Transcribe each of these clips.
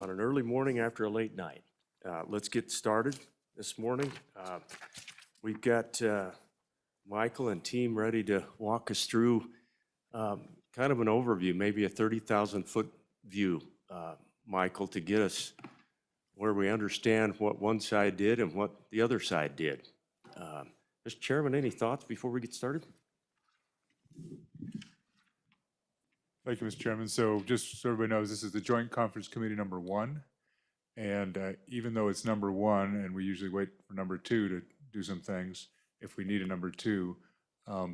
on an early morning after a late night. Let's get started this morning. We've got Michael and team ready to walk us through kind of an overview, maybe a 30,000-foot view, Michael, to get us where we understand what one side did and what the other side did. Mr. Chairman, any thoughts before we get started? Thank you, Mr. Chairman. So just so everybody knows, this is the Joint Conference Committee number 1. And even though it's number 1, and we usually wait for number 2 to do some things if we need a number 2,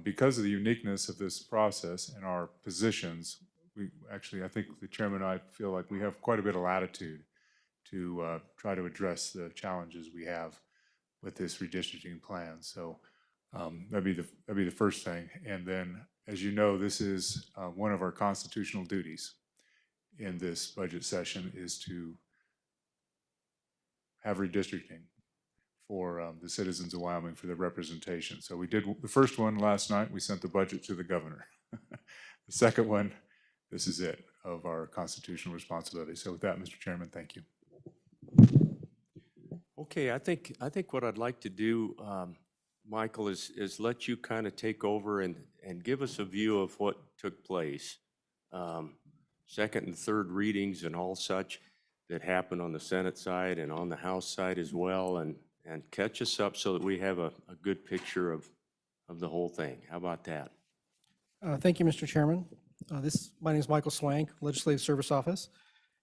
because of the uniqueness of this process and our positions, we actually, I think the chairman and I feel like we have quite a bit of latitude to try to address the challenges we have with this redistricting plan. So that'd be the first thing. And then, as you know, this is one of our constitutional duties in this budget session is to have redistricting for the citizens of Wyoming for their representation. So we did the first one last night. We sent the budget to the governor. The second one, this is it, of our constitutional responsibility. So with that, Mr. Chairman, thank you. Okay, I think what I'd like to do, Michael, is let you kind of take over and give us a view of what took place. Second and third readings and all such that happened on the Senate side and on the House side as well, and catch us up so that we have a good picture of the whole thing. How about that? Thank you, Mr. Chairman. My name is Michael Swank, Legislative Service Office,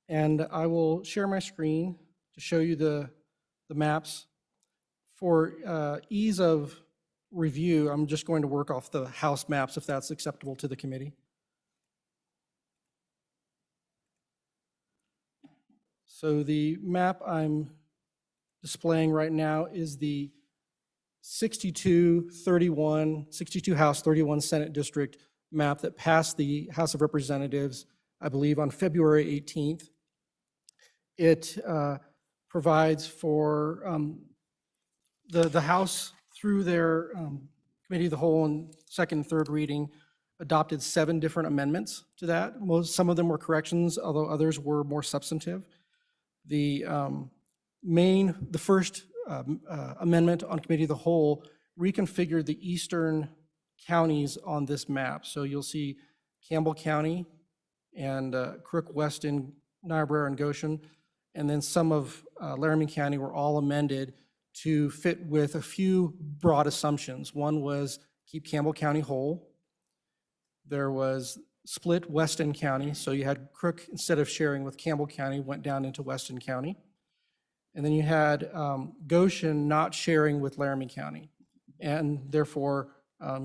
and I will share my screen to show you the maps. For ease of review, I'm just going to work off the House maps if that's acceptable to the committee. So the map I'm displaying right now is the 62 House, 31 Senate District map that passed the House of Representatives, I believe, on February 18th. It provides for the House, through their Committee of the Whole and second and third reading, adopted 7 different amendments to that. Some of them were corrections, although others were more substantive. The first amendment on Committee of the Whole reconfigured the eastern counties on this map. So you'll see Campbell County and Crook, Weston, Niobrara, and Goshen, and then some of Laramie County were all amended to fit with a few broad assumptions. One was keep Campbell County whole. There was split Weston County, so you had Crook, instead of sharing with Campbell County, went down into Weston County. And then you had Goshen not sharing with Laramie County. And therefore,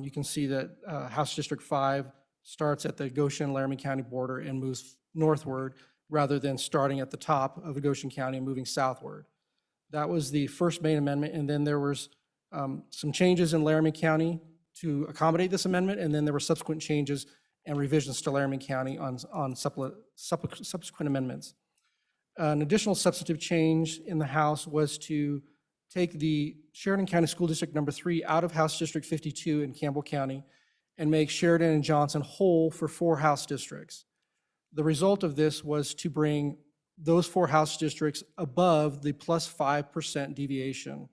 you can see that House District 5 starts at the Goshen-Laramie County border and moves northward rather than starting at the top of the Goshen County and moving southward. That was the first main amendment, and then there was some changes in Laramie County to accommodate this amendment, and then there were subsequent changes and revisions to Laramie County on subsequent amendments. An additional substantive change in the House was to take the Sheridan County School District number 3 out of House District 52 in Campbell County and make Sheridan and Johnson whole for 4 House districts. The result of this was to bring those 4 House districts above the plus 5% deviation.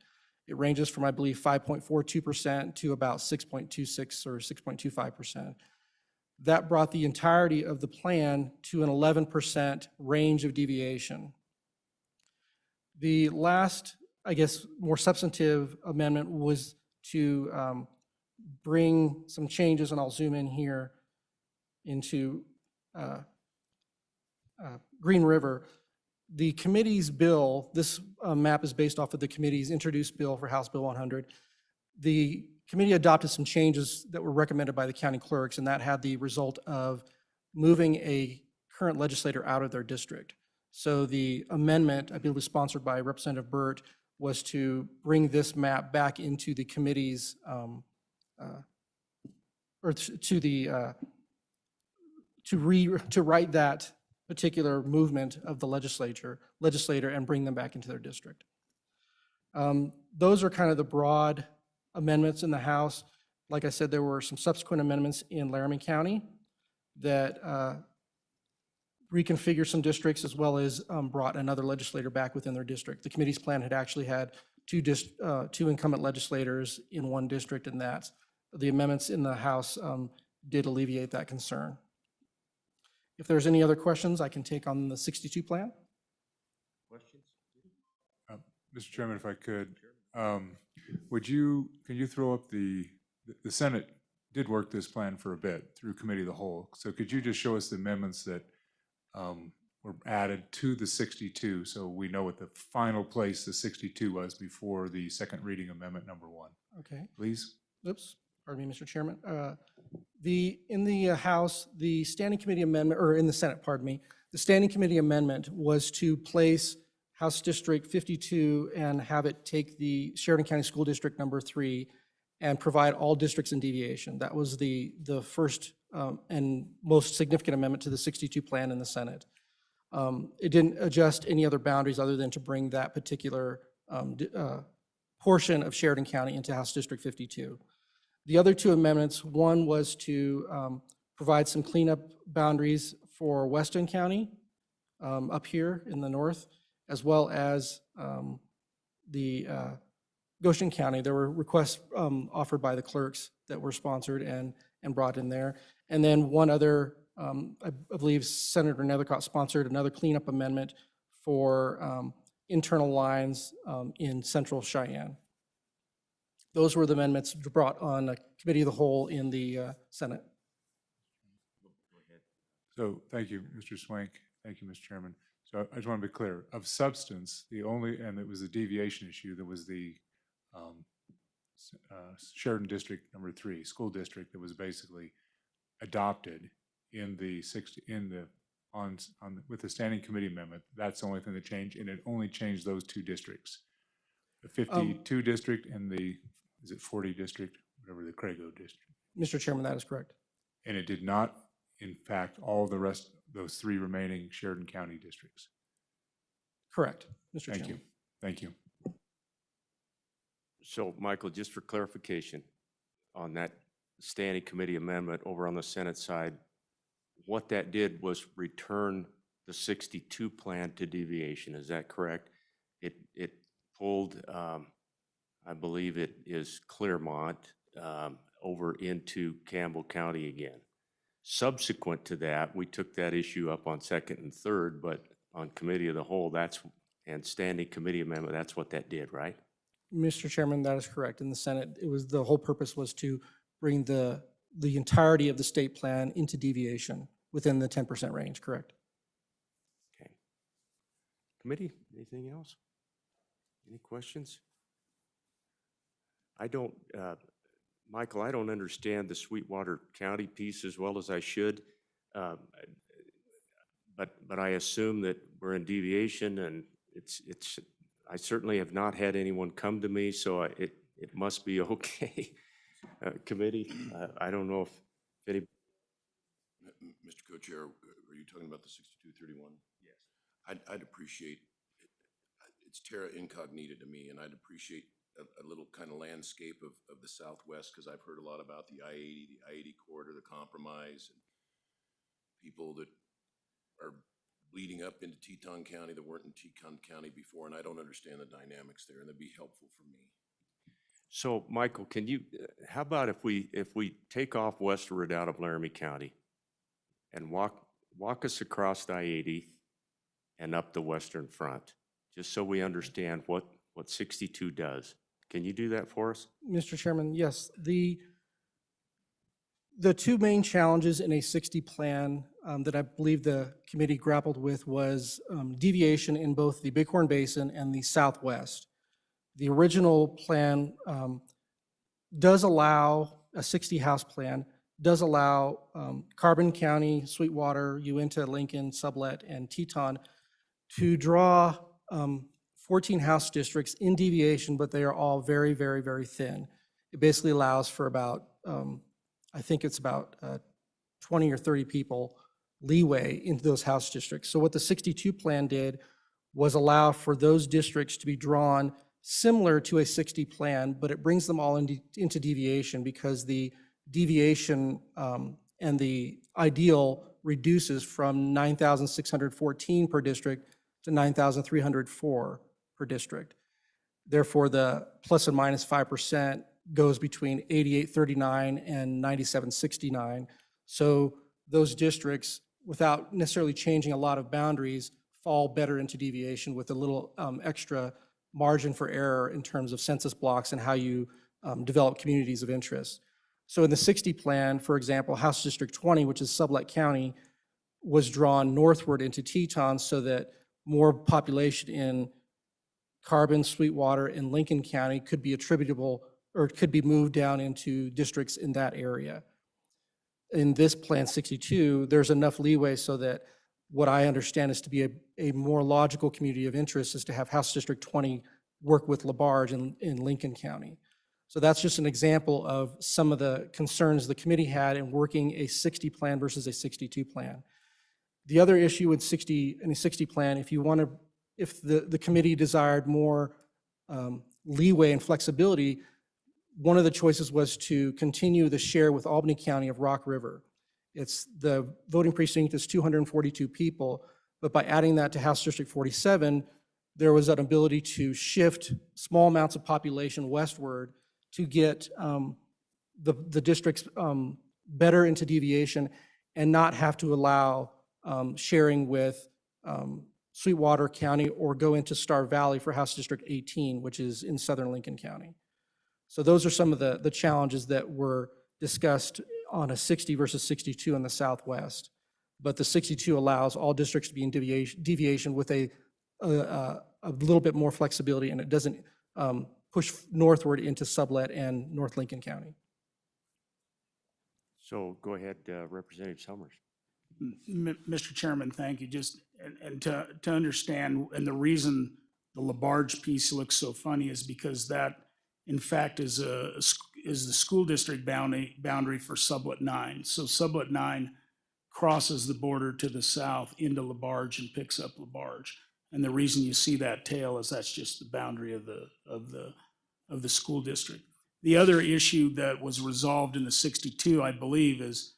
It ranges from, I believe, 5.42% to about 6.26 or 6.25%. That brought the entirety of the plan to an 11% range of deviation. The last, I guess, more substantive amendment was to bring some changes, and I'll zoom in here into Green River. The committee's bill, this map is based off of the committee's introduced bill for House Bill 100. The committee adopted some changes that were recommended by the county clerks, and that had the result of moving a current legislator out of their district. So the amendment, I believe was sponsored by Representative Burt, was to bring this map back into the committee's, to write that particular movement of the legislator and bring them back into their district. Those are kind of the broad amendments in the House. Like I said, there were some subsequent amendments in Laramie County that reconfigure some districts as well as brought another legislator back within their district. The committee's plan had actually had two incumbent legislators in one district, and that the amendments in the House did alleviate that concern. If there's any other questions, I can take on the 62 plan. Questions? Mr. Chairman, if I could, can you throw up the Senate did work this plan for a bit through committee of the whole. So could you just show us the amendments that were added to the 62 so we know what the final place the 62 was before the second reading amendment number 1? Okay. Please. Oops, pardon me, Mr. Chairman. In the House, the standing committee amendment, or in the Senate, pardon me, the standing committee amendment was to place House District 52 and have it take the Sheridan County School District number 3 and provide all districts in deviation. That was the first and most significant amendment to the 62 plan in the Senate. It didn't adjust any other boundaries other than to bring that particular portion of Sheridan County into House District 52. The other two amendments, one was to provide some cleanup boundaries for Weston County up here in the north, as well as the Goshen County. There were requests offered by the clerks that were sponsored and brought in there. And then one other, I believe Senator Nethercott sponsored another cleanup amendment for internal lines in central Cheyenne. Those were the amendments brought on a committee of the whole in the Senate. So thank you, Mr. Swank. Thank you, Mr. Chairman. So I just want to be clear. Of substance, and it was a deviation issue, there was the Sheridan District number 3 school district that was basically adopted in the with the standing committee amendment. That's the only thing that changed, and it only changed those two districts, the 52 district and the 40 district, whatever the Crago district. Mr. Chairman, that is correct. And it did not, in fact, all the rest, those 3 remaining Sheridan County districts. Correct, Mr. Chairman. Thank you. Thank you. So, Michael, just for clarification, on that standing committee amendment over on the Senate side, what that did was return the 62 plan to deviation. Is that correct? It pulled, I believe it is Clermont, over into Campbell County again. Subsequent to that, we took that issue up on second and third, but on committee of the whole, and standing committee amendment, that's what that did, right? Mr. Chairman, that is correct. In the Senate, the whole purpose was to bring the entirety of the state plan into deviation within the 10% range, correct? Okay. Committee, anything else? Any questions? I don't, Michael, I don't understand the Sweetwater County piece as well as I should. But I assume that we're in deviation, and I certainly have not had anyone come to me, so it must be okay. Committee, I don't know if any. Mr. Co-Chair, are you talking about the 6231? Yes. I'd appreciate, it's terra incognita to me, and I'd appreciate a little kind of landscape of the Southwest, because I've heard a lot about the I-80 corridor, the compromise, and people that are bleeding up into Teton County that weren't in Teton County before, and I don't understand the dynamics there, and that'd be helpful for me. So, Michael, can you, how about if we take off westward out of Laramie County and walk us across I-80 and up the western front, just so we understand what 62 does. Can you do that for us? Mr. Chairman, yes. The two main challenges in a 60 plan that I believe the committee grappled with was deviation in both the Bighorn Basin and the Southwest. The original plan does allow, a 60 house plan, does allow Carbon County, Sweetwater, Uinta, Lincoln, Sublette, and Teton to draw 14 house districts in deviation, but they are all very, very, very thin. It basically allows for about, I think it's about 20 or 30 people leeway into those house districts. So what the 62 plan did was allow for those districts to be drawn similar to a 60 plan, but it brings them all into deviation because the deviation and the ideal reduces from 9,614 per district to 9,304 per district. Therefore, the plus and minus 5% goes between 8839 and 9769. So those districts, without necessarily changing a lot of boundaries, fall better into deviation with a little extra margin for error in terms of census blocks and how you develop communities of interest. So in the 60 plan, for example, House District 20, which is Sublette County, was drawn northward into Teton so that more population in Carbon, Sweetwater, and Lincoln County could be attributable or could be moved down into districts in that area. In this Plan 62, there's enough leeway so that what I understand is to be a more logical community of interest is to have House District 20 work with LaBarge in Lincoln County. So that's just an example of some of the concerns the committee had in working a 60 plan versus a 62 plan. The other issue with in a 60 plan, if the committee desired more leeway and flexibility, one of the choices was to continue the share with Albany County of Rock River. The voting precinct is 242 people, but by adding that to House District 47, there was an ability to shift small amounts of population westward to get the districts better into deviation and not have to allow sharing with Sweetwater County or go into Star Valley for House District 18, which is in southern Lincoln County. So those are some of the challenges that were discussed on a 60 versus 62 in the Southwest. But the 62 allows all districts to be in deviation with a little bit more flexibility, and it doesn't push northward into Sublette and North Lincoln County. So go ahead, Representative Summers. Mr. Chairman, thank you. Just, and to understand, and the reason the LaBarge piece looks so funny is because that, in fact, is the school district boundary for Sublette 9. So Sublette 9 crosses the border to the south into LaBarge and picks up LaBarge. And the reason you see that tail is that's just the boundary of the school district. The other issue that was resolved in the 62, I believe, is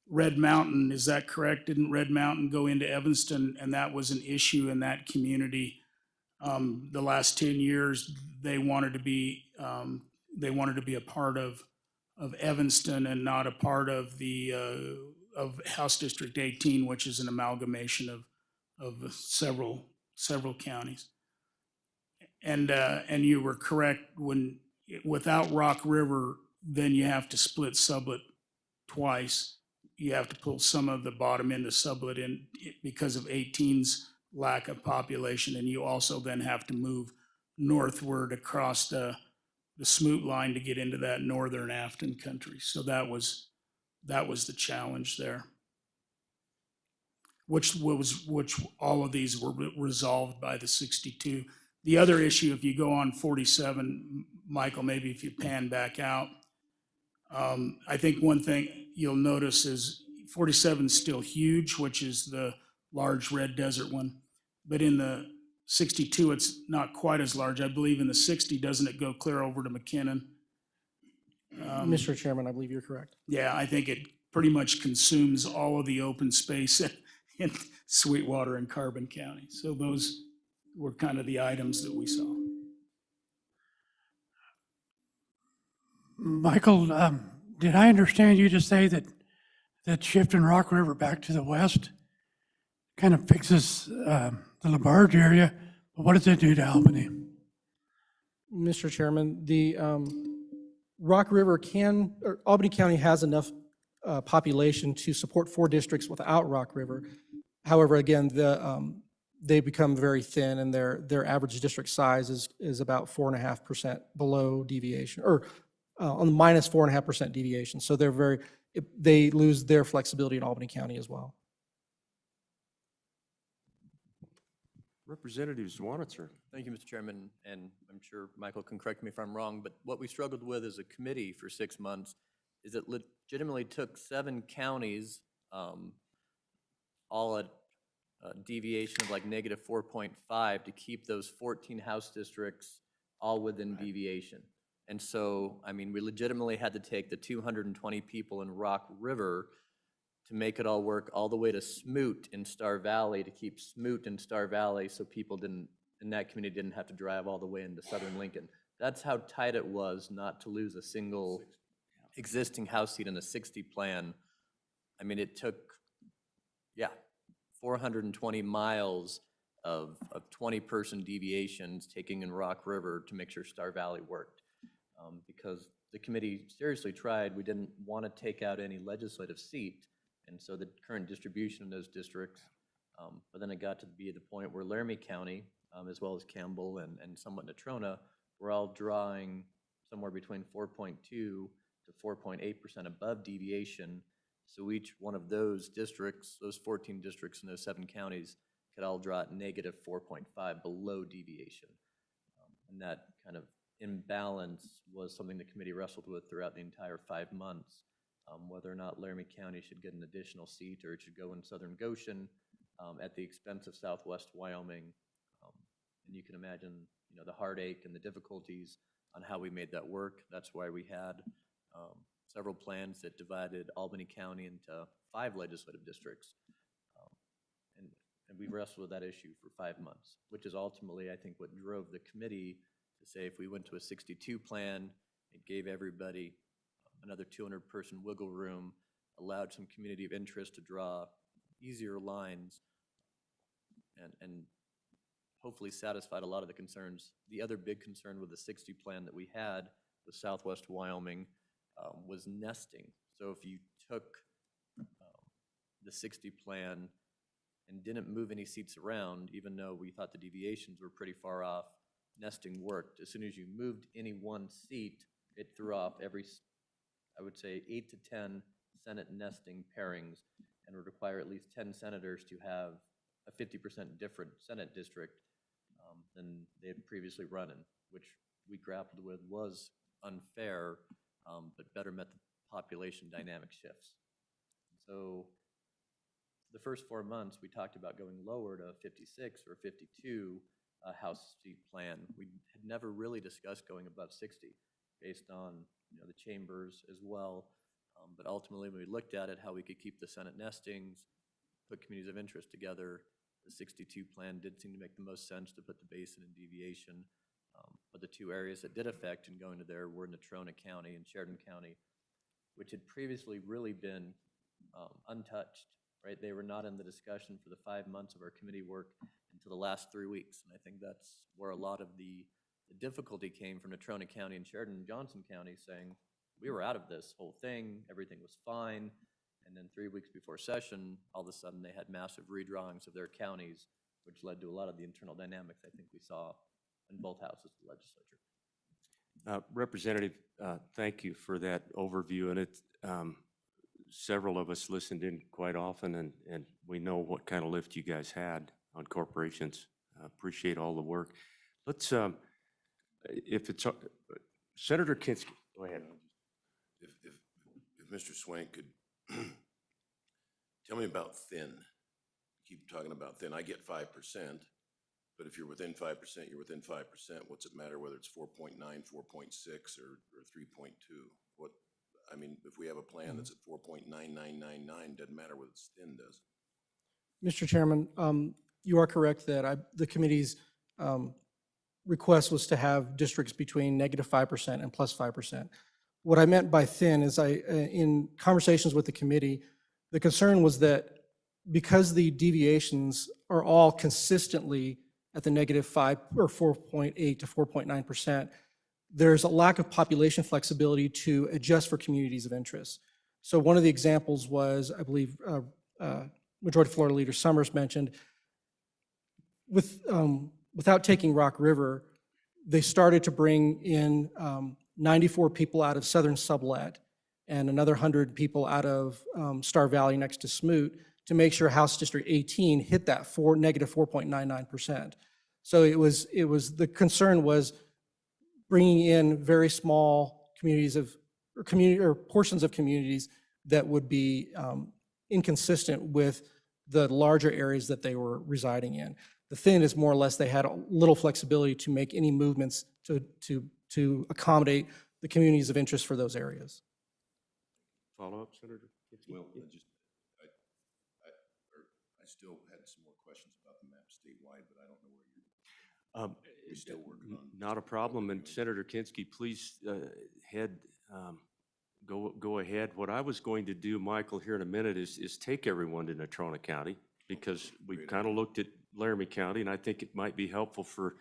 Red Mountain. Is that correct? Didn't Red Mountain go into Evanston, and that was an issue in that community? The last 10 years, they wanted to be a part of Evanston and not a part of the of House District 18, which is an amalgamation of several counties. And you were correct, when without Rock River, then you have to split Sublette twice. You have to pull some of the bottom into Sublette in because of 18's lack of population, and you also then have to move northward across the Smoot line to get into that northern Afton country. So that was the challenge there, which all of these were resolved by the 62. The other issue, if you go on 47, Michael, maybe if you pan back out, I think one thing you'll notice is 47 is still huge, which is the large red desert one. But in the 62, it's not quite as large. I believe in the 60, doesn't it go clear over to McKinnon? Mr. Chairman, I believe you're correct. Yeah, I think it pretty much consumes all of the open space in Sweetwater and Carbon County. So those were kind of the items that we saw. Michael, did I understand you to say that shifting Rock River back to the west kind of fixes the LaBarge area, but what does it do to Albany? Mr. Chairman, the Rock River or Albany County has enough population to support 4 districts without Rock River. However, again, they become very thin, and their average district size is about 4.5% below deviation, or on the minus 4.5% deviation. So they lose their flexibility in Albany County as well. Representative Zwanitzer. Thank you, Mr. Chairman, and I'm sure Michael can correct me if I'm wrong, but what we struggled with as a committee for 6 months is it legitimately took 7 counties, all at a deviation of like negative 4.5 to keep those 14 House districts all within deviation. And so, I mean, we legitimately had to take the 220 people in Rock River to make it all work all the way to Smoot in Star Valley, to keep Smoot in Star Valley so people didn't, in that community didn't have to drive all the way into southern Lincoln. That's how tight it was not to lose a single existing house seat in a 60 plan. I mean, it took, 420 miles of 20-person deviations taking in Rock River to make sure Star Valley worked. Because the committee seriously tried, we didn't want to take out any legislative seat, and so the current distribution in those districts, but then it got to be the point where Laramie County, as well as Campbell and somewhat Natrona, were all drawing somewhere between 4.2 to 4.8% above deviation. So each one of those districts, those 14 districts in those 7 counties, could all draw at negative 4.5 below deviation. And that kind of imbalance was something the committee wrestled with throughout the entire 5 months, whether or not Laramie County should get an additional seat or it should go in southern Goshen at the expense of southwest Wyoming. And you can imagine, the heartache and the difficulties on how we made that work. That's why we had several plans that divided Albany County into 5 legislative districts. And we wrestled with that issue for 5 months, which is ultimately, I think, what drove the committee to say if we went to a 62 plan, it gave everybody another 200-person wiggle room, allowed some community of interest to draw easier lines, and hopefully satisfied a lot of the concerns. The other big concern with the 60 plan that we had with southwest Wyoming was nesting. So if you took the 60 plan and didn't move any seats around, even though we thought the deviations were pretty far off, nesting worked. As soon as you moved any one seat, it threw off every, I would say, 8 to 10 Senate nesting pairings, and would require at least 10 senators to have a 50% different Senate district than they had previously run in, which we grappled with was unfair, but better met the population dynamic shifts. So the first 4 months, we talked about going lower to 56 or 52 House seat plan. We had never really discussed going above 60 based on the chambers as well. But ultimately, when we looked at it, how we could keep the Senate nestings, put communities of interest together, the 62 plan did seem to make the most sense to put the basin and deviation. But the 2 areas that did affect and going to there were Natrona County and Sheridan County, which had previously really been untouched, right? They were not in the discussion for the 5 months of our committee work until the last 3 weeks. And I think that's where a lot of the difficulty came from Natrona County and Sheridan and Johnson County saying, we were out of this whole thing, everything was fine. And then 3 weeks before session, all of a sudden they had massive redrawings of their counties, which led to a lot of the internal dynamics I think we saw in both houses of the legislature. Representative, thank you for that overview. And it's, several of us listened in quite often, and we know what kind of lift you guys had on corporations. Appreciate all the work. Let's, if it's, Senator Kinski, go ahead. If Mr. Swank could tell me about thin. Keep talking about thin. I get 5%, but if you're within 5%, you're within 5%. What's it matter whether it's 4.9, 4.6, or 3.2? What, I mean, if we have a plan that's at 4.9999, doesn't matter what it's thin, does it? Mr. Chairman, you are correct that the committee's request was to have districts between -5% and +5%. What I meant by thin is in conversations with the committee, the concern was that because the deviations are all consistently at the -5 or 4.8 to 4.9%, there's a lack of population flexibility to adjust for communities of interest. So one of the examples was, I believe, Majority Floor Leader Summers mentioned, without taking Rock River, they started to bring in 94 people out of Southern Sublet and another 100 people out of Star Valley next to Smoot to make sure House District 18 hit that -4.99%. So it was the concern was bringing in very small communities or portions of communities that would be inconsistent with the larger areas that they were residing in. The thin is more or less they had a little flexibility to make any movements to accommodate the communities of interest for those areas. Follow up, Senator Kinski? Well, We're still working on. Not a problem, and Senator Kinski, please go ahead. What I was going to do, Michael, here in a minute is take everyone to Natrona County, because we've Great kind of looked at Laramie County, and I think it might be helpful for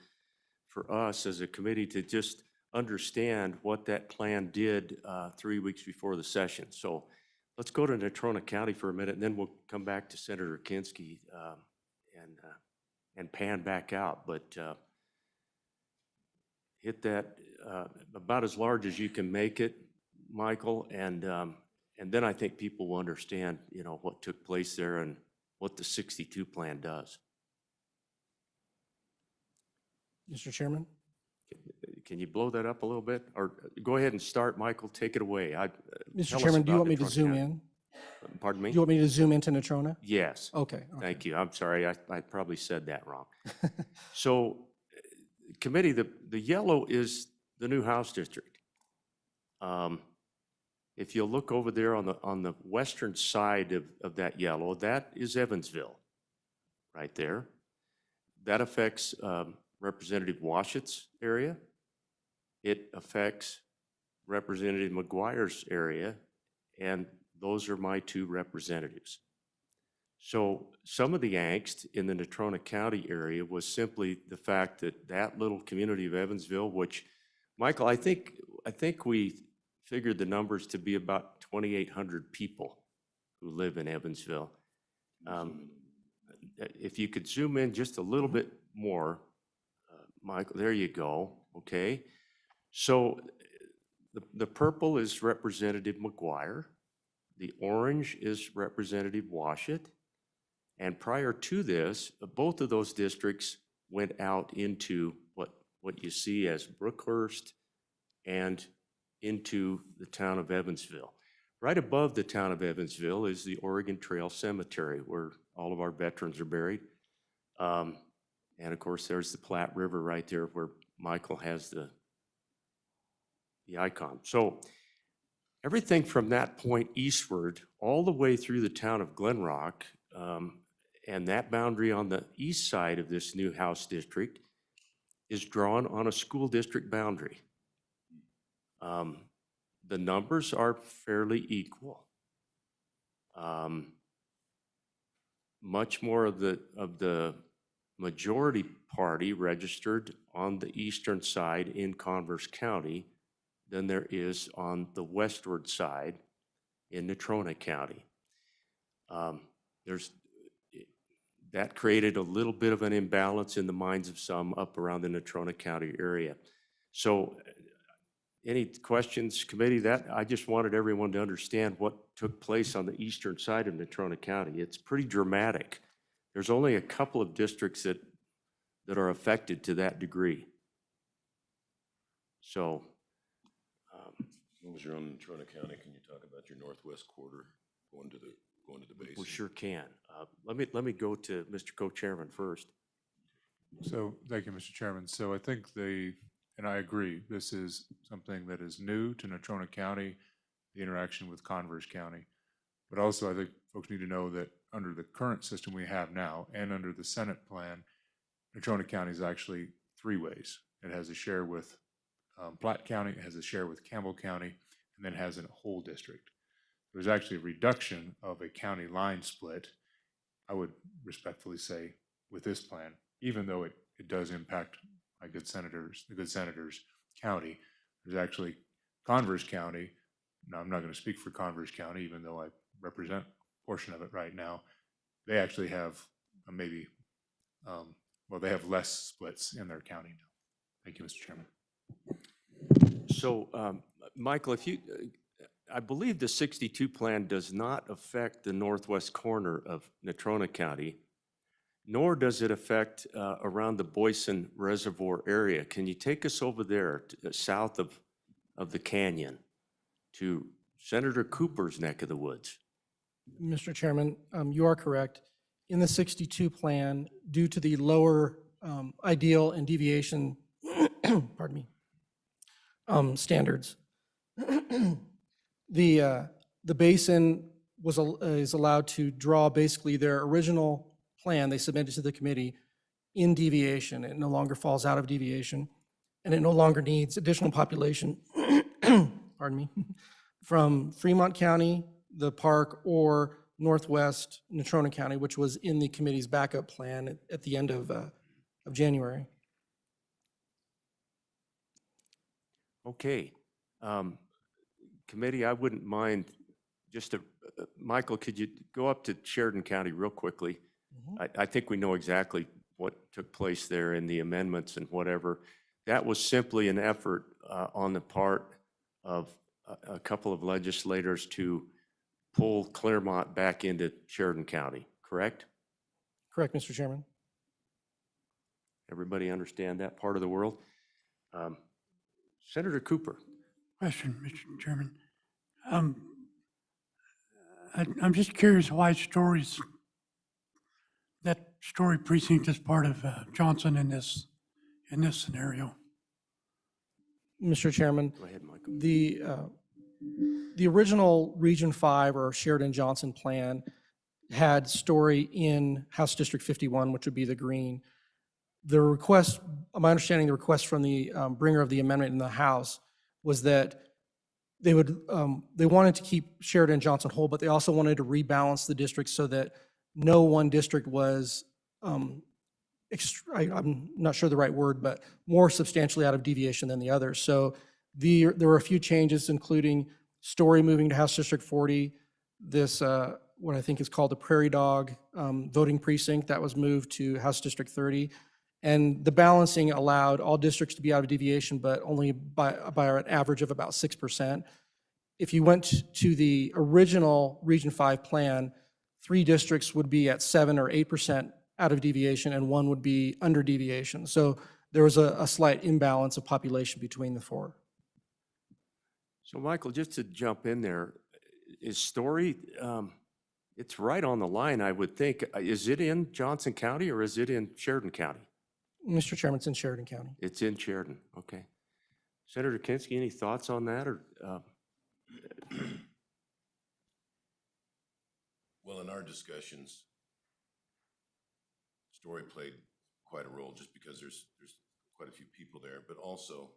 us as a committee to just understand what that plan did 3 weeks before the session. So let's go to Natrona County for a minute, and then we'll come back to Senator Kinski and pan back out. But hit that about as large as you can make it, Michael, and then I think people will understand, what took place there and what the 62 plan does. Mr. Chairman? Can you blow that up a little bit? Or go ahead and start, Michael, take it away. Mr. Chairman, do you want me to zoom in? Pardon me? Do you want me to zoom into Natrona? Yes. Okay. Thank you. I'm sorry, I probably said that wrong. So, committee, the yellow is the new House district. If you look over there on the western side of that yellow, that is Evansville, right there. That affects Representative Washet's area. It affects Representative McGuire's area, and those are my two representatives. So some of the angst in the Natrona County area was simply the fact that that little community of Evansville, which, Michael, I think we figured the numbers to be about 2,800 people who live in Evansville. If you could zoom in just a little bit more, Michael, there you go, okay? So the purple is Representative McGuire, the orange is Representative Washet, and prior to this, both of those districts went out into what you see as Brookhurst and into the town of Evansville. Right above the town of Evansville is the Oregon Trail Cemetery, where all of our veterans are buried. And of course, there's the Platte River right there where Michael has the icon. So everything from that point eastward, all the way through the town of Glen Rock, and that boundary on the east side of this new House district is drawn on a school district boundary. The numbers are fairly equal. Much more of the majority party registered on the eastern side in Converse County than there is on the westward side in Natrona County. That created a little bit of an imbalance in the minds of some up around the Natrona County area. So any questions, committee? That I just wanted everyone to understand what took place on the eastern side of Natrona County. It's pretty dramatic. There's only a couple of districts that are affected to that degree. So, As long as you're on Natrona County, can you talk about your northwest quarter going to the basin? we sure can. Let me go to Mr. Co-Chairman first. So, thank you, Mr. Chairman. So I think and I agree, this is something that is new to Natrona County, the interaction with Converse County. But also, I think folks need to know that under the current system we have now and under the Senate plan, Natrona County is actually three ways. It has a share with Platte County, it has a share with Campbell County, and then has a whole district. There's actually a reduction of a county line split, I would respectfully say, with this plan, even though it does impact the good senators county. There's actually Converse County. Now, I'm not going to speak for Converse County, even though I represent a portion of it right now. They actually have they have less splits in their county now. Thank you, Mr. Chairman. So, Michael, I believe the 62 plan does not affect the northwest corner of Natrona County, nor does it affect around the Boyson Reservoir area. Can you take us over there south of the canyon to Senator Cooper's neck of the woods? Mr. Chairman, you are correct. In the 62 plan, due to the lower ideal and deviation, pardon me, standards, the basin is allowed to draw basically their original plan they submitted to the committee in deviation. It no longer falls out of deviation, and it no longer needs additional population, pardon me, from Fremont County, the park, or Northwest Natrona County, which was in the committee's backup plan at the end of January. Okay. Committee, I wouldn't mind just Michael, could you go up to Sheridan County real quickly? I think we know exactly what took place there in the amendments and whatever. That was simply an effort on the part of a couple of legislators to pull Claremont back into Sheridan County, correct? Correct, Mr. Chairman. Everybody understand that part of the world? Senator Cooper. Question, Mr. Chairman. I'm just curious why that Story precinct is part of Johnson in this scenario. Mr. Chairman, Go ahead, Michael. the original Region 5 or Sheridan Johnson plan had Story in House District 51, which would be the green. The request, my understanding, the request from the bringer of the amendment in the House was that they wanted to keep Sheridan Johnson whole, but they also wanted to rebalance the district so that no one district was, I'm not sure the right word, but more substantially out of deviation than the others. So there were a few changes, including Story moving to House District 40, this, what I think is called the Prairie Dog voting precinct that was moved to House District 30. And the balancing allowed all districts to be out of deviation, but only by an average of about 6%. If you went to the original Region 5 plan, 3 districts would be at 7 or 8% out of deviation, and 1 would be under deviation. So there was a slight imbalance of population between the 4. So Michael, just to jump in there, is Story, it's right on the line, I would think. Is it in Johnson County or is it in Sheridan County? Mr. Chairman, it's in Sheridan County. It's in Sheridan, okay. Senator Kinski, any thoughts on that, or? Well, in our discussions, Story played quite a role just because there's quite a few people there, but also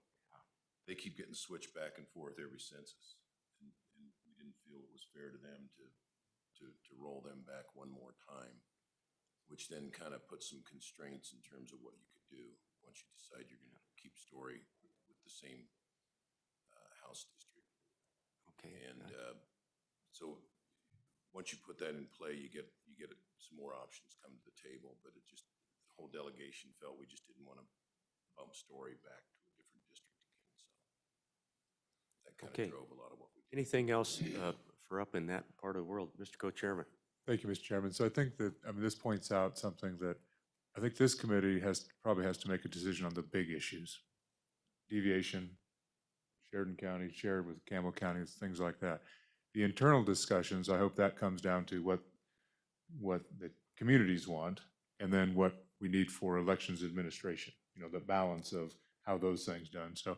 they keep getting switched back and forth every census. And we didn't feel it was fair to them to roll them back one more time, which then kind of puts some constraints in terms of what you could do once you decide you're going to keep Story with the same House district. Okay. And so once you put that in play, you get some more options come to the table, but it just, the whole delegation felt we just didn't want to bump Story back to a different district again. So that kind Okay. of drove a lot of what we did. Anything else for up in that part of the world? Mr. Co-Chairman. Thank you, Mr. Chairman. So I think that, this points out something that I think this committee probably has to make a decision on the big issues. Deviation, Sheridan County, shared with Campbell County, things like that. The internal discussions, I hope that comes down to what the communities want, and then what we need for elections administration, the balance of how those things done. So,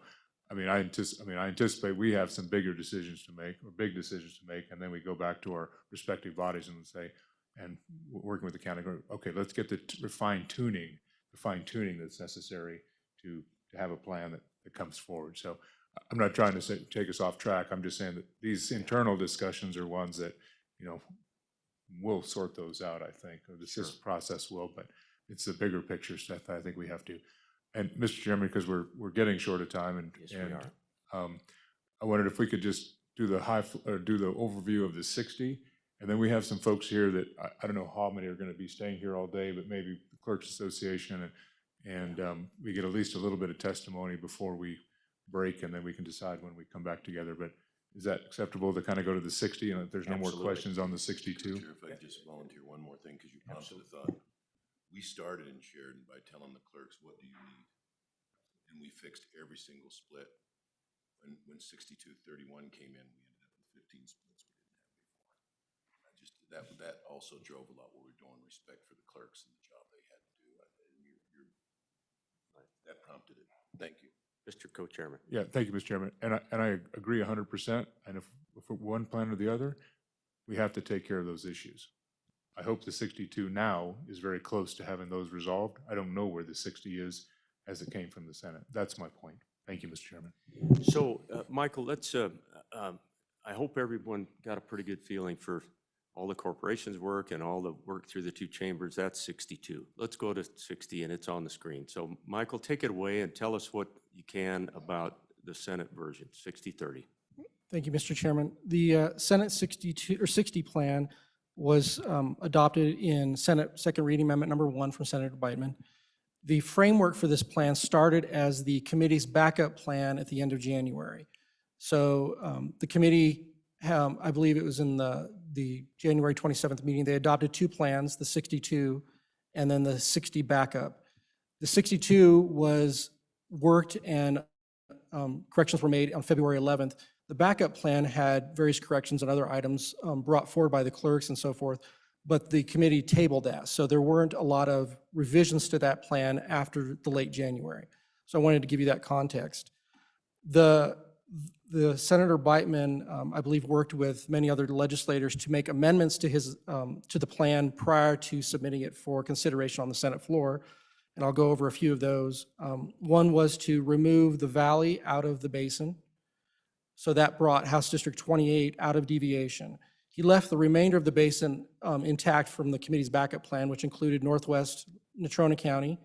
I anticipate we have some bigger decisions to make, or big decisions to make, and then we go back to our respective bodies and say, and working with the county, okay, let's get the fine tuning that's necessary to have a plan that comes forward. So I'm not trying to take us off track. I'm just saying that these internal discussions are ones that, we'll sort those out, I think. Or this process will, but it's the bigger picture stuff I think we have to. And Mr. Chairman, because we're getting short of time, and Yes, we are. I wondered if we could just do the overview of the 60, and then we have some folks here that I don't know how many are going to be staying here all day, but maybe the Clerks Association, and we get at least a little bit of testimony before we break, and then we can decide when we come back together. But is that acceptable to kind of go to the 60, and if there's no more Absolutely. questions on the 62? Chair, if I could just volunteer one more thing, because you prompted a thought. We started in Sheridan by telling the clerks, what do you need? And we fixed every single split. When 6231 came in, we ended up with 15 splits we didn't have before. That also drove a lot what we were doing, respect for the clerks and the job they had to do. That prompted it. Thank you. Mr. Co-Chairman. Yeah, thank you, Mr. Chairman. And I agree 100%. And if one plan or the other, we have to take care of those issues. I hope the 62 now is very close to having those resolved. I don't know where the 60 is as it came from the Senate. That's my point. Thank you, Mr. Chairman. So, Michael, let's, I hope everyone got a pretty good feeling for all the corporation's work and all the work through the two chambers. That's 62. Let's go to 60, and it's on the screen. So, Michael, take it away and tell us what you can about the Senate version, 60-30. Thank you, Mr. Chairman. The Senate 62 or 60 plan was adopted in Senate Second Reading Amendment number 1 from Senator Biteman. The framework for this plan started as the committee's backup plan at the end of January. So the committee, I believe it was in the January 27th meeting, they adopted two plans, the 62 and then the 60 backup. The 62 was worked and corrections were made on February 11th. The backup plan had various corrections and other items brought forward by the clerks and so forth, but the committee tabled that. So there weren't a lot of revisions to that plan after the late January. So I wanted to give you that context. The Senator Biteman, I believe, worked with many other legislators to make amendments to his to the plan prior to submitting it for consideration on the Senate floor, and I'll go over a few of those. One was to remove the valley out of the basin. So that brought House District 28 out of deviation. He left the remainder of the basin intact from the committee's backup plan, which included northwest Natrona County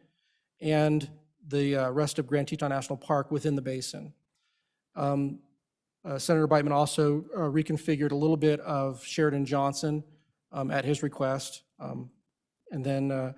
and the rest of Grand Teton National Park within the basin. Senator Biteman also reconfigured a little bit of Sheridan Johnson at his request. And then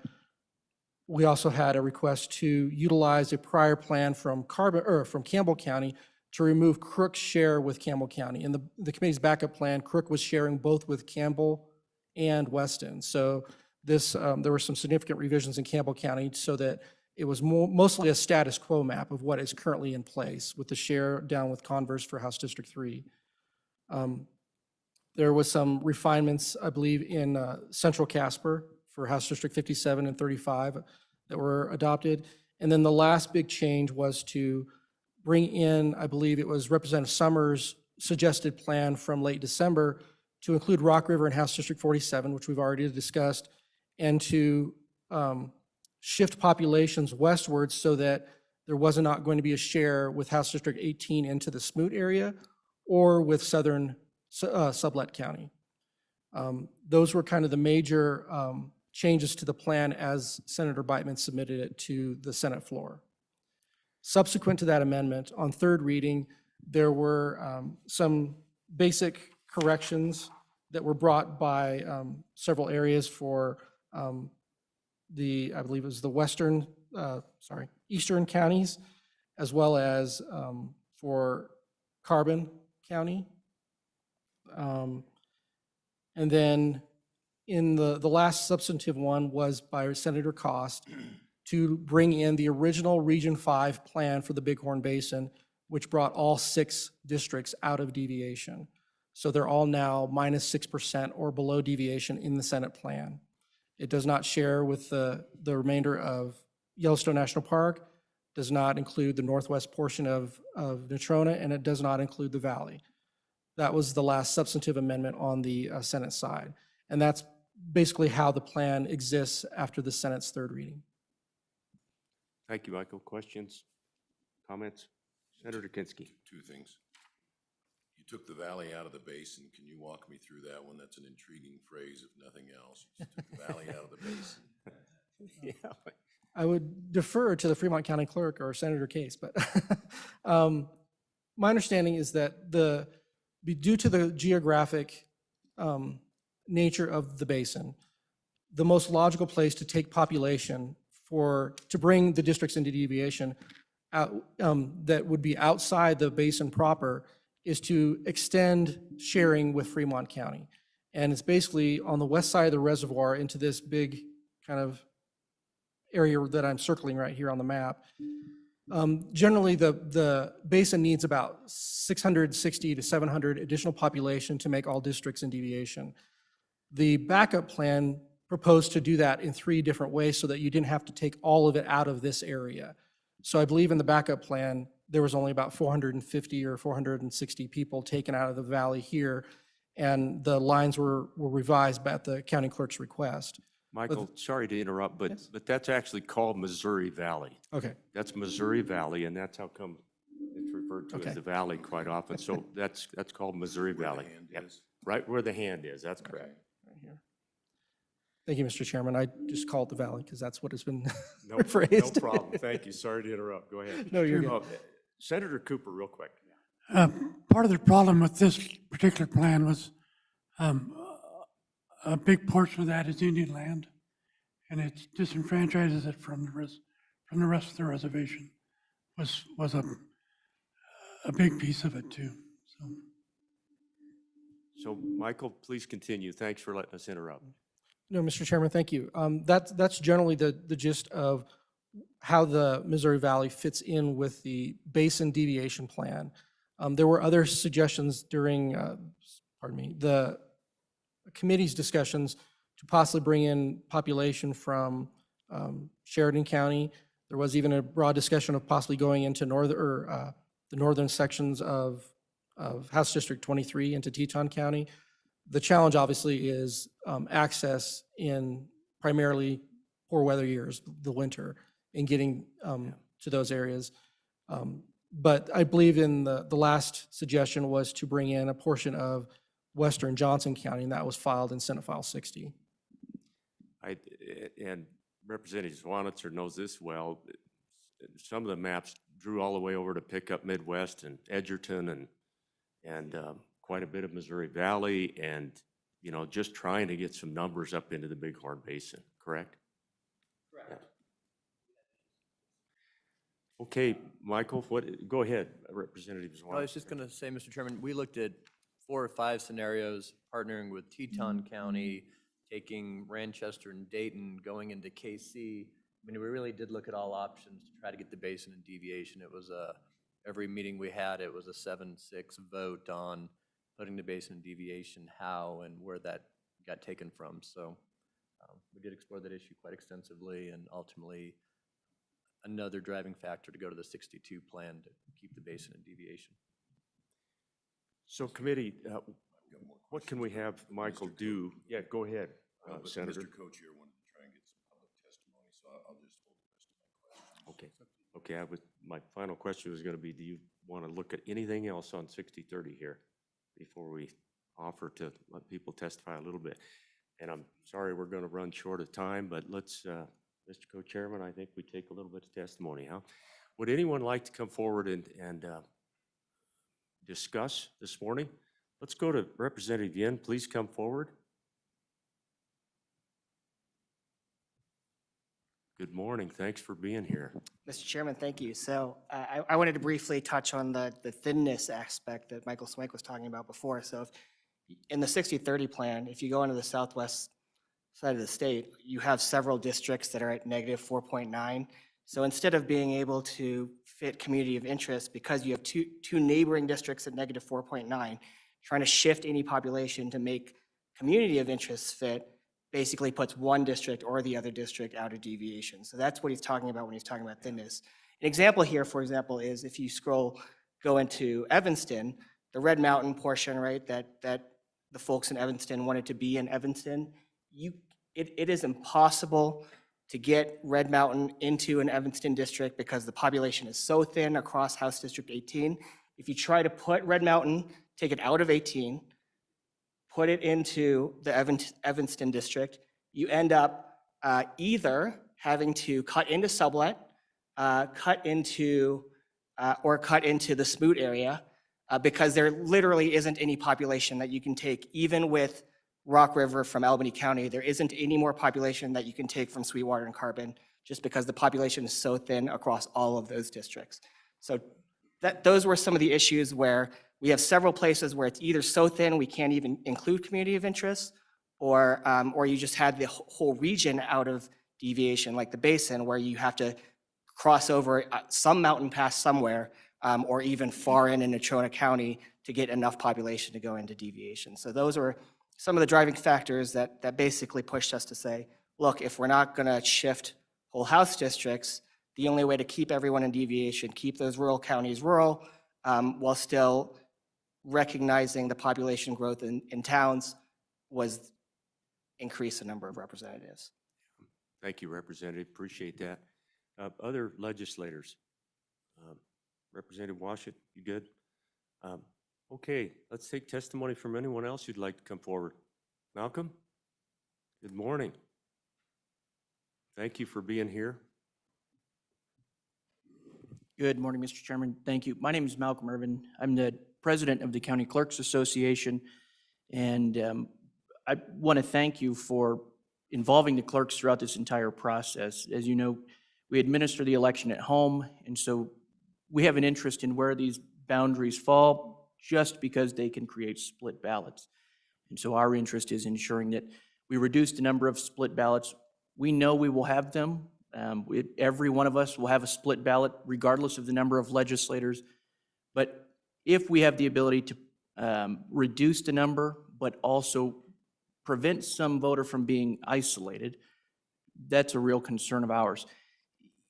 we also had a request to utilize a prior plan from Campbell County to remove Crook's share with Campbell County. In the committee's backup plan, Crook was sharing both with Campbell and Weston. So this, there were some significant revisions in Campbell County so that it was mostly a status quo map of what is currently in place with the share down with Converse for House District 3. There was some refinements, I believe, in Central Casper for House District 57 and 35 that were adopted. And then the last big change was to bring in, I believe it was Representative Summers' suggested plan from late December to include Rock River and House District 47, which we've already discussed, and to shift populations westward so that there was not going to be a share with House District 18 into the Smoot area or with southern Sublette County. Those were kind of the major changes to the plan as Senator Biteman submitted it to the Senate floor. Subsequent to that amendment, on third reading, there were some basic corrections that were brought by several areas for I believe it was the eastern counties, as well as for Carbon County. And then in the last substantive one was by Senator Cost to bring in the original Region 5 plan for the Bighorn Basin, which brought all 6 districts out of deviation. So they're all now minus 6% or below deviation in the Senate plan. It does not share with the remainder of Yellowstone National Park, does not include the northwest portion of Natrona, and it does not include the valley. That was the last substantive amendment on the Senate side. And that's basically how the plan exists after the Senate's third reading. Thank you, Michael. Questions, comments? Senator Kinski. Two things. You took the valley out of the basin. Can you walk me through that one? That's an intriguing phrase, if nothing else. You just took the valley out of the basin. Yeah. I would defer to the Fremont County Clerk or Senator Case, but my understanding is that due to the geographic nature of the basin, the most logical place to take population to bring the districts into deviation that would be outside the basin proper is to extend sharing with Fremont County. And it's basically on the west side of the reservoir into this big kind of area that I'm circling right here on the map. Generally, the basin needs about 660 to 700 additional population to make all districts in deviation. The backup plan proposed to do that in 3 different ways so that you didn't have to take all of it out of this area. So I believe in the backup plan, there was only about 450 or 460 people taken out of the valley here. and the lines were revised at the county clerk's request. Michael, sorry to interrupt, but that's actually called Missouri Valley. Okay, That's Missouri Valley, and that's how come it's referred to Okay. as the valley quite often. So that's called Missouri Valley. hand Yep. is. Right where the hand is, that's correct. right here. Thank you, Mr. Chairman. I just call it the valley because that's what has been No, no phrased. problem. Thank you. Sorry to interrupt. Go ahead. No, you're good. Oh, Senator Cooper, real quick. Part of the problem with this particular plan was a big portion of that is Indian land, and it disenfranchises it from the rest of the reservation. Was a big piece of it too. So So, Michael, please continue. Thanks for letting us interrupt. No, Mr. Chairman, thank you. That's generally the gist of how the Missouri Valley fits in with the basin deviation plan. There were other suggestions during, the committee's discussions to possibly bring in population from Sheridan County. There was even a broad discussion of possibly going into the northern sections of House District 23 into Teton County. The challenge obviously is access in primarily poor weather years, the winter, and getting to those areas. But I believe in the last suggestion was to bring in a portion of western Johnson County, and that was filed in Senate File 60. And Representative Swanitzer knows this well. Some of the maps drew all the way over to pick up Midwest and Edgerton and quite a bit of Missouri Valley, and, you know, just trying to get some numbers up into the Bighorn Basin, correct? Correct. Okay, Michael, go ahead, Representative I Swanitzer. was just going to say, Mr. Chairman, we looked at 4 or 5 scenarios, partnering with Teton County, taking Ranchester and Dayton, going into KC. I mean, we really did look at all options to try to get the basin and deviation. It was every meeting we had, it was a 7-6 vote on putting the basin and deviation, how and where that got taken from. So we did explore that issue quite extensively, and ultimately another driving factor to go to the 62 plan to keep the basin and deviation. So committee, what can we have Michael do? Yeah, go ahead, But Senator. Mr. Co-Chair wanted to try and get some public testimony, so I'll just hold the rest of my questions. Okay. My final question was going to be, do you want to look at anything else on 6030 here before we offer to let people testify a little bit? And I'm sorry we're going to run short of time, but let's, Mr. Co-Chairman, I think we take a little bit of testimony, huh? Would anyone like to come forward and discuss this morning? Let's go to Representative Yin. Please come forward. Good morning. Thanks for being here. Mr. Chairman, thank you. So I wanted to briefly touch on the thinness aspect that Michael Swank was talking about before. So in the 60/30 plan, if you go into the southwest side of the state, you have several districts that are at negative 4.9. So instead of being able to fit community of interest, because you have two neighboring districts at negative 4.9, trying to shift any population to make community of interest fit basically puts one district or the other district out of deviation. So that's what he's talking about when he's talking about thinness. An example here, for example, is if you go into Evanston, the Red Mountain portion, right, that the folks in Evanston wanted to be in Evanston, it is impossible to get Red Mountain into an Evanston district because the population is so thin across House District 18. If you try to put Red Mountain, take it out of 18, put it into the Evanston district, you end up either having to cut into sublet, cut into the Smoot area, because there literally isn't any population that you can take, even with Rock River from Albany County. There isn't any more population that you can take from Sweetwater and Carbon, just because the population is so thin across all of those districts. So those were some of the issues where we have several places where it's either so thin we can't even include community of interest, or you just had the whole region out of deviation, like the basin, where you have to cross over some mountain pass somewhere, or even far in Natrona County to get enough population to go into deviation. So those were some of the driving factors that basically pushed us to say, look, if we're not going to shift whole house districts, the only way to keep everyone in deviation, keep those rural counties rural, while still recognizing the population growth in towns was increase the number of representatives. Thank you, Representative. Appreciate that. Other legislators? Representative Washit, you good? Okay, let's take testimony from anyone else who'd like to come forward. Malcolm? Good morning. Thank you for being here. Good morning, Mr. Chairman. Thank you. My name is Malcolm Irvin. I'm the president of the County Clerks Association, and I want to thank you for involving the clerks throughout this entire process. As you know, we administer the election at home, and so we have an interest in where these boundaries fall just because they can create split ballots. And so our interest is ensuring that we reduce the number of split ballots. We know we will have them. Every one of us will have a split ballot regardless of the number of legislators. But if we have the ability to reduce the number, but also prevent some voter from being isolated, that's a real concern of ours.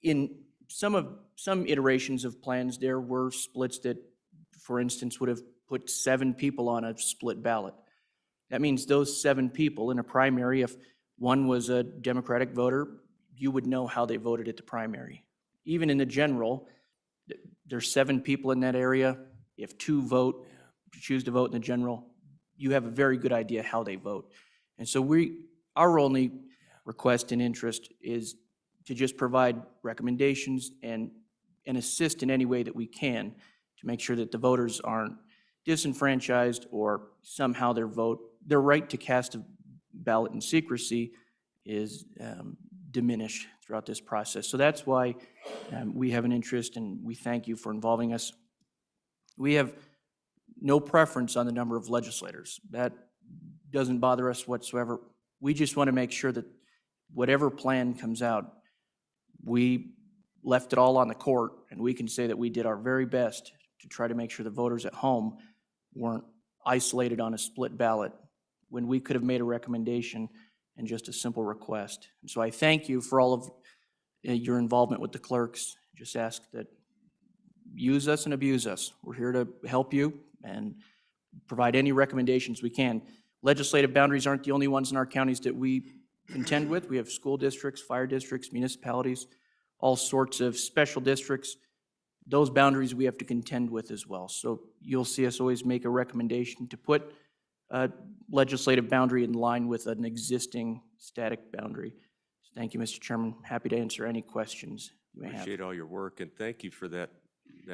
In some iterations of plans, there were splits that, for instance, would have put 7 people on a split ballot. That means those 7 people in a primary, if one was a Democratic voter, you would know how they voted at the primary. Even in the general, there's 7 people in that area. If 2 choose to vote in the general, you have a very good idea how they vote. And so our only request and interest is to just provide recommendations and assist in any way that we can to make sure that the voters aren't disenfranchised or somehow their right to cast a ballot in secrecy is diminished throughout this process. So that's why we have an interest, and we thank you for involving us. We have no preference on the number of legislators. That doesn't bother us whatsoever. We just want to make sure that whatever plan comes out, we left it all on the court, and we can say that we did our very best to try to make sure the voters at home weren't isolated on a split ballot when we could have made a recommendation and just a simple request. And so I thank you for all of your involvement with the clerks. Just ask that use us and abuse us. We're here to help you and provide any recommendations we can. Legislative boundaries aren't the only ones in our counties that we contend with. We have school districts, fire districts, municipalities, all sorts of special districts. Those boundaries we have to contend with as well. So you'll see us always make a recommendation to put a legislative boundary in line with an existing static boundary. So thank you, Mr. Chairman. Happy to answer any questions you may have. Appreciate all your work, and thank you for that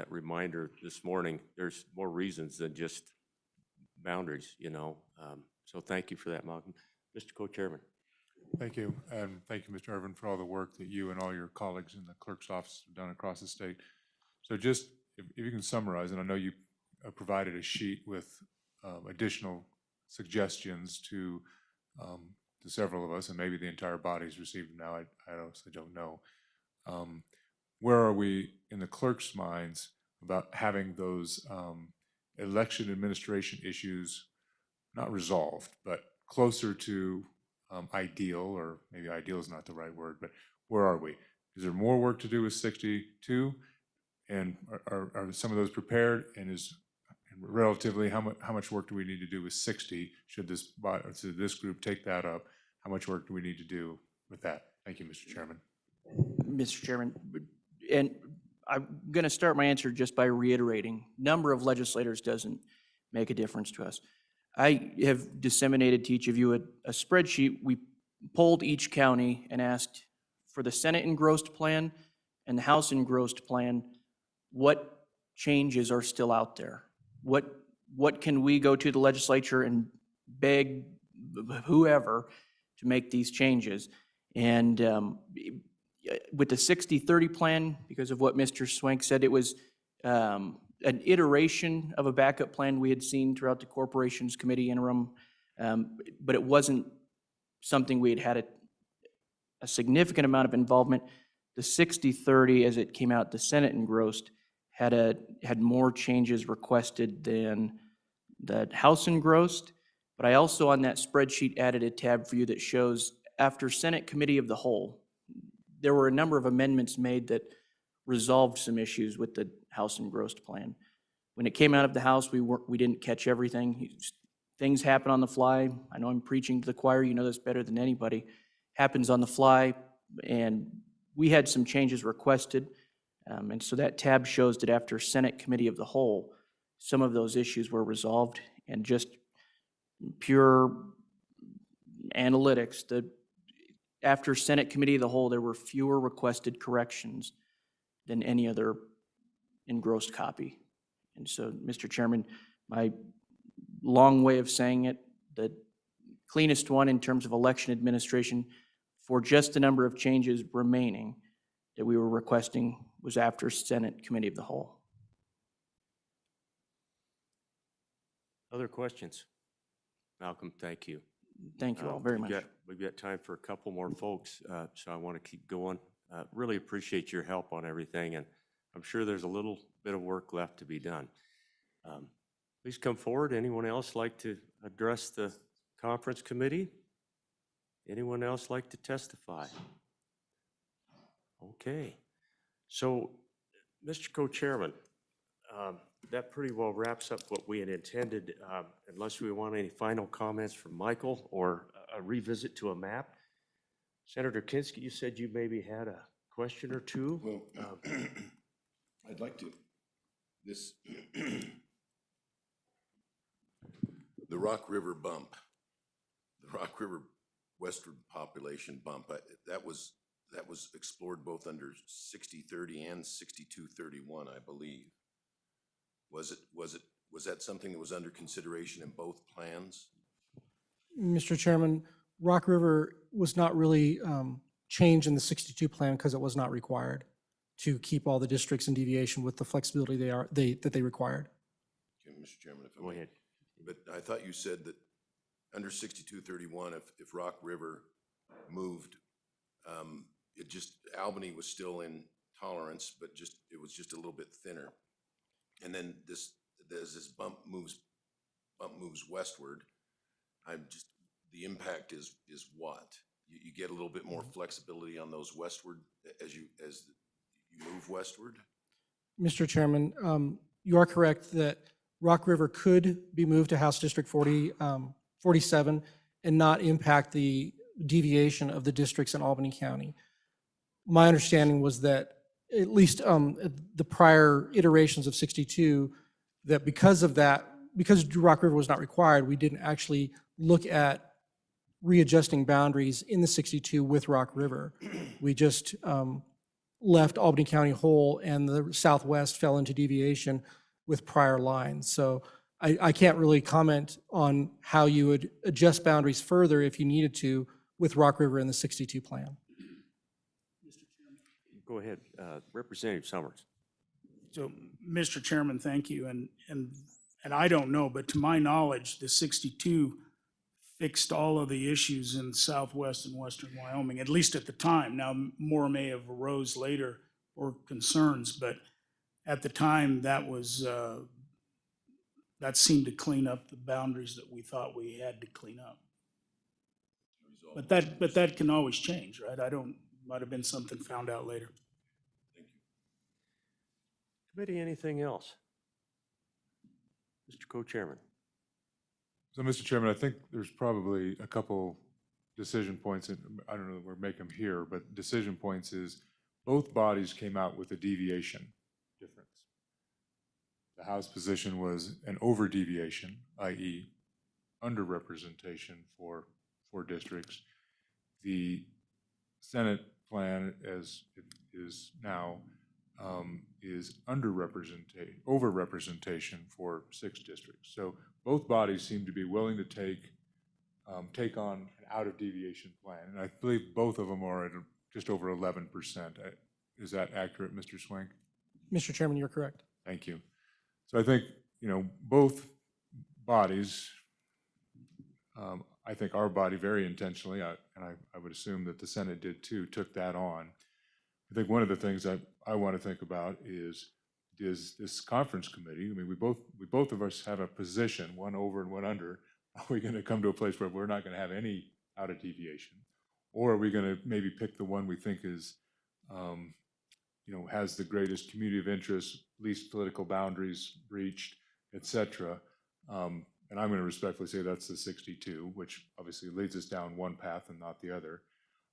reminder this morning. There's more reasons than just boundaries, you know. So thank you for that, Malcolm. Mr. Co-Chairman. Thank you, and thank you, Mr. Irvin, for all the work that you and all your colleagues in the clerk's office have done across the state. So just, if you can summarize, and I know you provided a sheet with additional suggestions to several of us, and maybe the entire body's received them now, I honestly don't know. Where are we in the clerk's minds about having those election administration issues not resolved, but closer to ideal, or maybe ideal is not the right word, but where are we? Is there more work to do with 62? And are some of those prepared? And relatively, how much work do we need to do with 60? Should this group take that up? How much work do we need to do with that? Thank you, Mr. Chairman. Mr. Chairman, and I'm going to start my answer just by reiterating, number of legislators doesn't make a difference to us. I have disseminated to each of you a spreadsheet. We polled each county and asked for the Senate engrossed plan and the House engrossed plan, what changes are still out there? What can we go to the legislature and beg whoever to make these changes? And with the 60-30 plan, because of what Mr. Swank said, it was an iteration of a backup plan we had seen throughout the Corporations Committee interim, but it wasn't something we had a significant amount of involvement. The 60-30, as it came out, the Senate engrossed, had more changes requested than the House engrossed. But I also on that spreadsheet added a tab for you that shows after Senate Committee of the Whole, there were a number of amendments made that resolved some issues with the House engrossed plan. When it came out of the House, we didn't catch everything. Things happen on the fly. I know I'm preaching to the choir, you know this better than anybody. Happens on the fly, and we had some changes requested. And so that tab shows that after Senate Committee of the Whole, some of those issues were resolved, and just pure analytics, after Senate Committee of the Whole, there were fewer requested corrections than any other engrossed copy. And so, Mr. Chairman, my long way of saying it, the cleanest one in terms of election administration for just the number of changes remaining that we were requesting was after Senate Committee of the Whole. Other questions? Malcolm, thank you. Thank you all very much. We've got time for a couple more folks, so I want to keep going. Really appreciate your help on everything, and I'm sure there's a little bit of work left to be done. Please come forward. Anyone else like to address the conference committee? Anyone else like to testify? Okay. So, Mr. Co-Chairman, that pretty well wraps up what we had intended, unless we want any final comments from Michael or a revisit to a map. Senator Kinski, you said you maybe had a question or two? Well, I'd like to, the Rock River bump, the Rock River westward population bump, that was explored both under 6030 and 6231, I believe. Was that something that was under consideration in both plans? Mr. Chairman, Rock River was not really changed in the 62 plan because it was not required to keep all the districts in deviation with the flexibility that they required. Okay, Mr. Chairman, if I Go may. ahead. But I thought you said that under 6231, if Rock River moved, Albany was still in tolerance, but it was just a little bit thinner. And then as this bump moves westward, the impact is what? You get a little bit more flexibility on those westward as you move westward? Mr. Chairman, you are correct that Rock River could be moved to House District 47 and not impact the deviation of the districts in Albany County. My understanding was that at least the prior iterations of 62, that because of that, because Rock River was not required, we didn't actually look at readjusting boundaries in the 62 with Rock River. We just left Albany County whole, and the southwest fell into deviation with prior lines. So I can't really comment on how you would adjust boundaries further if you needed to with Rock River in the 62 plan. Go ahead, Representative Summers. So, Mr. Chairman, thank you. And I don't know, but to my knowledge, the 62 fixed all of the issues in southwest and western Wyoming, at least at the time. Now, more may have arose later or concerns, but at the time, that seemed to clean up the boundaries that we thought we had to clean up. But that can always change, right? Might have been something found out later. Committee, anything else? Mr. Co-Chairman. So, Mr. Chairman, I think there's probably a couple decision points, and I don't know that we're making them here, but decision points is both bodies came out with a deviation difference. The House position was an over deviation, i.e. underrepresentation for districts. The Senate plan, as it is now, is over-representation for 6 districts. So both bodies seem to be willing to take on an out-of-deviation plan. And I believe both of them are at just over 11%. Is that accurate, Mr. Swink? Mr. Chairman, you're correct. Thank you. So I think, both bodies, I think our body very intentionally, and I would assume that the Senate did too, took that on. I think one of the things I want to think about is this conference committee. I mean, we both of us have a position, one over and one under. Are we going to come to a place where we're not going to have any out of deviation? Or are we going to maybe pick the one we think is has the greatest community of interest, least political boundaries breached, et cetera. And I'm going to respectfully say that's the 62, which obviously leads us down one path and not the other.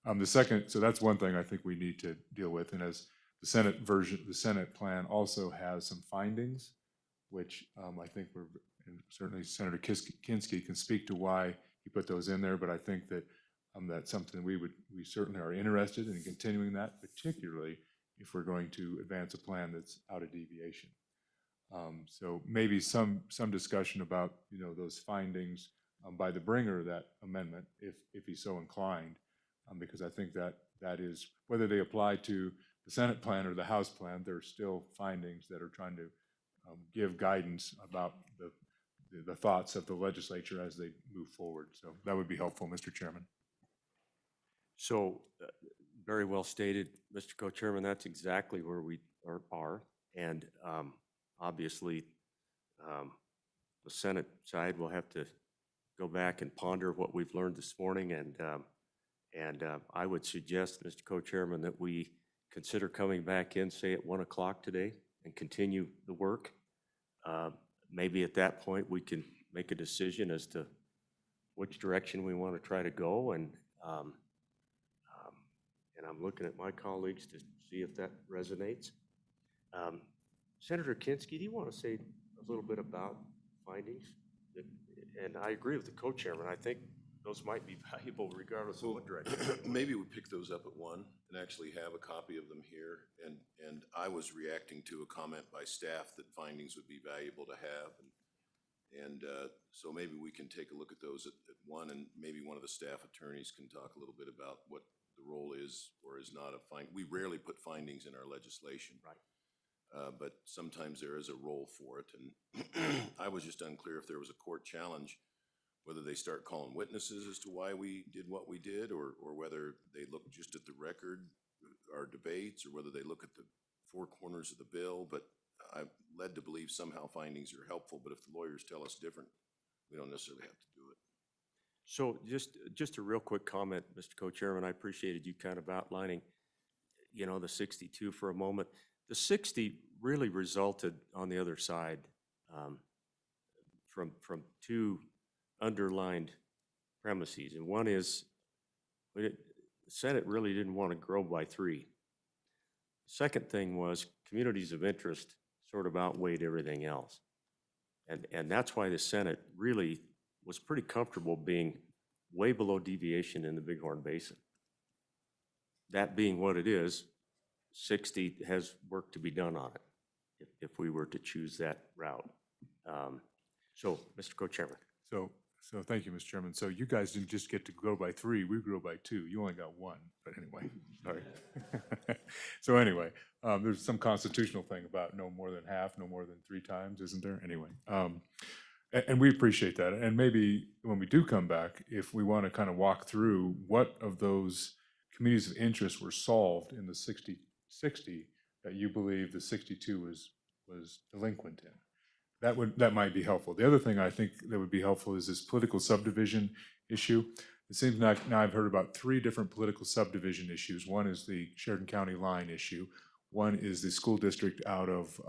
The second, so that's one thing I think we need to deal with. And as the Senate version, the Senate plan also has some findings, which I think and certainly Senator Kinski can speak to why he put those in there, but I think that that's something we certainly are interested in continuing that, particularly if we're going to advance a plan that's out of deviation. So maybe some discussion about those findings by the bringer of that amendment, if he's so inclined, because I think that is, whether they apply to the Senate plan or the House plan, there are still findings that are trying to give guidance about the thoughts of the legislature as they move forward. So that would be helpful, Mr. Chairman. So, very well stated, Mr. Co-Chairman. That's exactly where we are. And obviously, the Senate side will have to go back and ponder what we've learned this morning. And I would suggest, Mr. Co-Chairman, that we consider coming back in, say, at 1 o'clock today and continue the work. Maybe at that point, we can make a decision as to which direction we want to try to go. And I'm looking at my colleagues to see if that resonates. Senator Kinski, do you want to say a little bit about findings? And I agree with the co-chairman. I think those might be valuable regardless of what direction. Maybe we pick those up at 1 and actually have a copy of them here. And I was reacting to a comment by staff that findings would be valuable to have. And so maybe we can take a look at those at 1, and maybe one of the staff attorneys can talk a little bit about what the role is or is not of findings. We rarely put findings in our legislation. Right. But sometimes there is a role for it. And I was just unclear if there was a court challenge, whether they start calling witnesses as to why we did what we did, or whether they look just at the record, our debates, or whether they look at the four corners of the bill. But I'm led to believe somehow findings are helpful, but if the lawyers tell us different, we don't necessarily have to do it. So just a real quick comment, Mr. Co-Chairman. I appreciated you kind of outlining, the 62 for a moment. The 60 really resulted on the other side from two underlined premises. And one is the Senate really didn't want to grow by 3. The second thing was communities of interest sort of outweighed everything else. And that's why the Senate really was pretty comfortable being way below deviation in the Bighorn Basin. That being what it is, 60 has work to be done on it if we were to choose that route. So, Mr. Co-Chairman. So thank you, Mr. Chairman. So you guys didn't just get to grow by 3, we grew by 2. You only got 1, but anyway, sorry. So anyway, there's some constitutional thing about no more than half, no more than 3 times, isn't there? Anyway, and we appreciate that. And maybe when we do come back, if we want to kind of walk through what of those communities of interest were solved in the 60 that you believe the 62 was delinquent in. That might be helpful. The other thing I think that would be helpful is this political subdivision issue. It seems like now I've heard about 3 different political subdivision issues. One is the Sheridan County line issue. One is the school district out of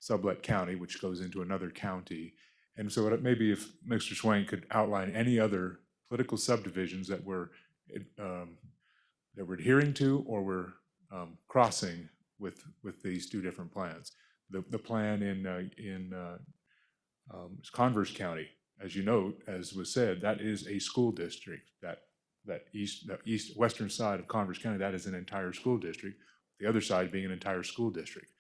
Sublette County, which goes into another county. And so maybe if Mr. Swank could outline any other political subdivisions that we're adhering to or we're crossing with these 2 different plans. The plan in Converse County, as you note, as was said, that is a school district. That western side of Converse County, that is an entire school district. The other side being an entire school district.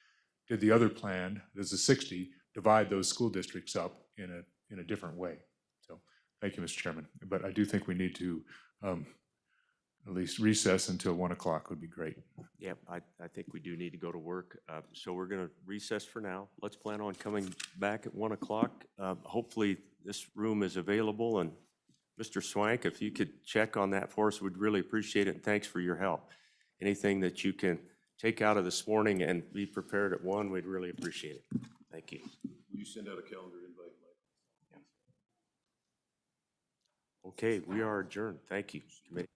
Did the other plan, there's a 60, divide those school districts up in a different way? So thank you, Mr. Chairman. But I do think we need to at least recess until 1 o'clock would be great. Yeah, I think we do need to go to work. So we're going to recess for now. Let's plan on coming back at 1 o'clock. Hopefully this room is available. And Mr. Swank, if you could check on that for us, we'd really appreciate it. And thanks for your help. Anything that you can take out of this morning and be prepared at 1, we'd really appreciate it. Thank you. Will you send out a calendar invite, Mike? Okay, we are adjourned. Thank you, committee.